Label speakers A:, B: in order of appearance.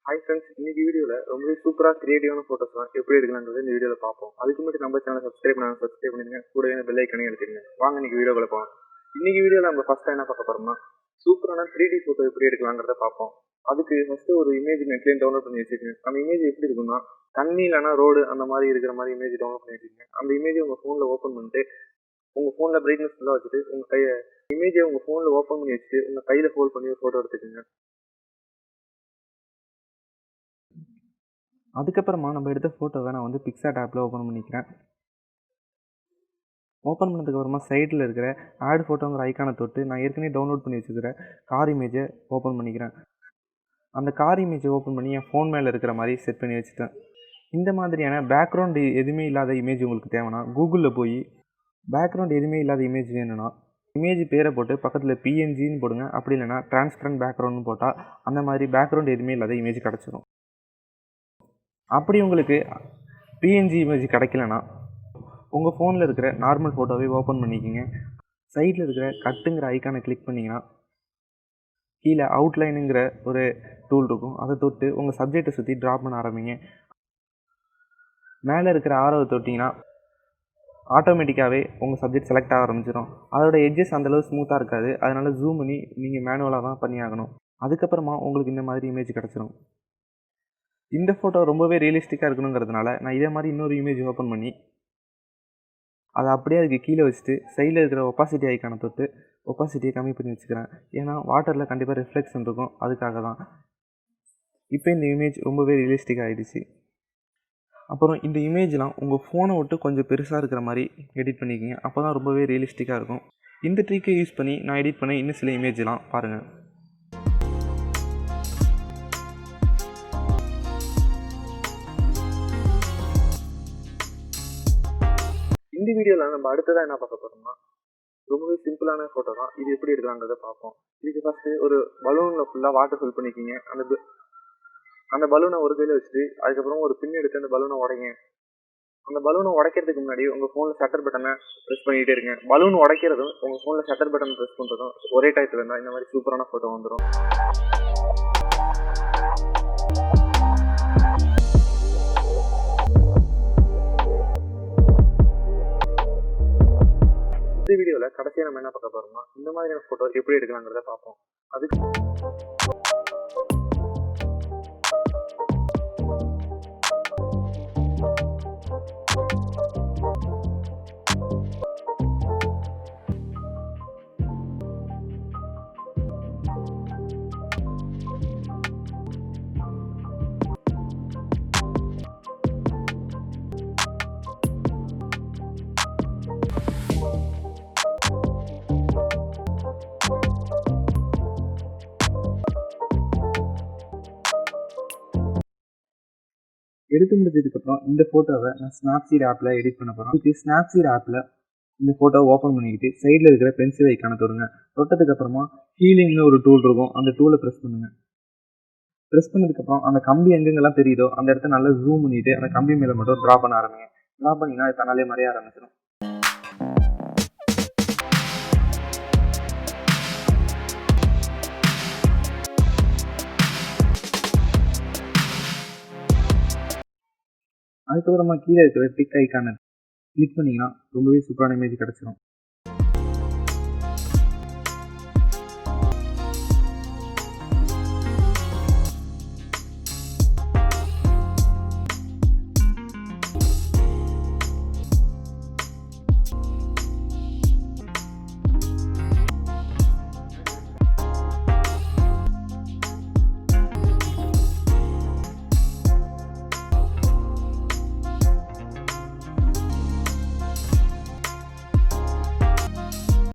A: Hi friends, இன்னைக்கு வீடியோவில் ரொம்பவே சூப்பராக கிரியேட்டிவான ஃபோட்டோஸ்லாம் எப்படி எடுக்கலாங்கிறது இந்த வீடியோவில் பார்ப்போம். அதுக்கு மட்டும் நம்ம சேனலை சப்ஸ்கிரைப் பண்ணிடுங்க, கூடவே பெல் ஐக்கனையும் எடுத்துருங்க. வாங்க இன்னைக்கு வீடியோவில் போகலாம். இன்னைக்கு வீடியோவில் நம்ம ஃபஸ்ட்டாக என்ன பார்க்க போகிறோம்னா சூப்பரான 3D ஃபோட்டோ எப்படி எடுக்கலாங்கிறத பார்ப்போம். அதுக்கு ஃபஸ்ட்டு ஒரு இமேஜ் நெட்லேயும் டவுன்லோட் பண்ணி வச்சுக்கோங்க. அந்த இமேஜ் எப்படி இருக்குன்னா தண்ணி இல்லைனா ரோடு அந்த மாதிரி இருக்கிற மாதிரி இமேஜ் டவுன்லோட் பண்ணி வச்சுக்கோங்க. அந்த இமேஜை உங்கள் ஃபோனில் ஓப்பன் பண்ணிட்டு உங்கள் ஃபோனில் பிரைட்னஸ் ஃபுல்லாக வச்சுட்டு உங்கள் இமேஜை உங்கள் ஃபோனில் ஓப்பன் பண்ணி வச்சுட்டு உங்கள் கையில் ஹோல்ட் பண்ணி ஒரு ஃபோட்டோ எடுத்துக்கோங்க. அதுக்கப்புறமா நம்ம எடுத்த ஃபோட்டோவை நான் வந்து பிக்சார்ட் ஆப்பில் ஓப்பன் பண்ணிக்கிறேன். ஓப்பன் பண்ணதுக்கப்புறமா சைடில் இருக்கிற ஆட் ஃபோட்டோங்கிற ஐக்கானை தொட்டு நான் ஏற்கனவே டவுன்லோட் பண்ணி வச்சுக்கிற கார் இமேஜை ஓப்பன் பண்ணிக்கிறேன். அந்த கார் இமேஜை ஓப்பன் பண்ணி என் ஃபோன் மேலே இருக்கிற மாதிரி செட் பண்ணி வச்சுட்டேன். இந்த மாதிரியான பேக்ரவுண்டு எதுவுமே இல்லாத இமேஜ் உங்களுக்கு தேவைன்னா கூகுளில் போய் பேக்ரவுண்ட் எதுவுமே இல்லாத இமேஜ் வேணும்னா இமேஜ் பேரை போட்டு பக்கத்தில் பிஎன்ஜின்னு போடுங்க. அப்படி இல்லைனா டிரான்ஸ்பரண்ட் பேக்ரவுண்ட்னு போட்டால் அந்த மாதிரி பேக்ரவுண்ட் எதுவுமே இல்லாத இமேஜ் கிடச்சிடும். அப்படி உங்களுக்கு பிஎன்ஜி இமேஜ் கிடைக்கலனா உங்கள் ஃபோனில் இருக்கிற நார்மல் ஃபோட்டோவை ஓப்பன் பண்ணிக்கிங்க. சைடில் இருக்கிற கட்டுங்கிற ஐக்கானை கிளிக் பண்ணிங்கன்னா கீழே அவுட்லைனுங்கிற ஒரு டூல் இருக்கும். அதை தொட்டு உங்கள் சப்ஜெக்டை சுற்றி ட்ரா பண்ண ஆரம்பிங்க. மேலே இருக்கிற ஆரோவை தொட்டிங்கன்னா ஆட்டோமேட்டிக்காகவே உங்கள் சப்ஜெக்ட் செலக்ட் ஆக ஆரம்பிச்சிடும். அதோட எட்ஜஸ் அந்தளவு ஸ்மூத்தாக இருக்காது. அதனால் ஜூம் பண்ணி நீங்கள் மேனுவலாக தான் பண்ணி ஆகணும். அதுக்கப்புறமா உங்களுக்கு இந்த மாதிரி இமேஜ் கிடச்சிடும். இந்த ஃபோட்டோ ரொம்பவே ரியலிஸ்டிக்காக இருக்கணுங்கிறதுனால நான் இதே மாதிரி இன்னொரு இமேஜ் ஓப்பன் பண்ணி அதை அப்படியே அதுக்கு கீழே வச்சுட்டு சைடில் இருக்கிற ஒப்பாசிட்டி ஐக்கானை தொட்டு ஒப்பாசிட்டியை கம்மி பண்ணி வச்சுக்கிறேன். ஏன்னா வாட்டரில் கண்டிப்பாக ரிஃப்ளெக்ஷன் இருக்கும், அதுக்காக தான். இப்போ இந்த இமேஜ் ரொம்பவே ரியலிஸ்டிக்காக ஆகிடுச்சு. அப்புறம் இந்த இமேஜ்லாம் உங்கள் ஃபோனை விட்டு கொஞ்சம் பெருசாக இருக்கிற மாதிரி எடிட் பண்ணிக்கிங்க. அப்போ தான் ரொம்பவே ரியலிஸ்டிக்காக இருக்கும். இந்த ட்ரிக்கை யூஸ் பண்ணி நான் எடிட் பண்ண இன்னும் சில இமேஜ்லாம் பாருங்கள். இந்த வீடியோவில் நம்ம அடுத்ததாக என்ன பார்க்க போகிறோம்னா ரொம்பவே சிம்பிளான ஃபோட்டோ தான். இது எப்படி எடுக்கலாங்கிறத பார்ப்போம். இதுக்கு ஃபஸ்ட்டு ஒரு பலூனில் ஃபுல்லாக வாட்டர் ஃபில் பண்ணிக்கிங்க. அந்த பலூனை ஒரு கையில் வச்சுட்டு அதுக்கப்புறம் ஒரு பின் எடுத்து அந்த பலூனை உடைங்க. அந்த பலூனை உடைக்கிறதுக்கு முன்னாடி உங்கள் ஃபோனில் ஷட்டர் பட்டனை ப்ரெஸ் பண்ணிகிட்டே இருங்க. பலூன் உடைக்கிறதும் உங்கள் ஃபோனில் ஷட்டர் பட்டன் ப்ரெஸ் பண்ணுறதும் ஒரே டயத்தில் இருந்தால் இந்த மாதிரி சூப்பரான ஃபோட்டோ வந்துடும். இந்த வீடியோவில் கடைசியாக நம்ம என்ன பார்க்க போகிறோம்னா இந்த மாதிரியான ஃபோட்டோ எப்படி எடுக்கலாங்கிறத பார்ப்போம். அதுக்கு எடுத்து முடிச்சதுக்கப்புறம் இந்த ஃபோட்டோவை நான் ஸ்னாப்சீட் ஆப்பில் எடிட் பண்ண போகிறோம். இதுக்கு ஸ்னாப்சீட் ஆப்பில் இந்த ஃபோட்டோவை ஓப்பன் பண்ணிக்கிட்டு சைடில் இருக்கிற பென்சில் ஐக்கானை தொடுங்க. தொட்டதுக்கப்புறமா ஹீலிங்னு ஒரு டூல் இருக்கும். அந்த டூலை ப்ரெஸ் பண்ணுங்கள். ப்ரெஸ் பண்ணதுக்கப்புறம் அந்த கம்பி எங்கெங்கெல்லாம் தெரியுதோ அந்த இடத்த நல்லா ஜூம் பண்ணிவிட்டு அந்த கம்பி மேலே மட்டும் ட்ரா பண்ண ஆரம்பிங்க. ட்ரா பண்ணிங்கன்னா அது தன்னாலே மறைய ஆரம்பிச்சிடும். அதுக்கப்புறமா கீழே இருக்கிற டிக் ஐக்கானை கிளிக் பண்ணிங்கன்னா ரொம்பவே சூப்பரான இமேஜ் கிடச்சிடும்.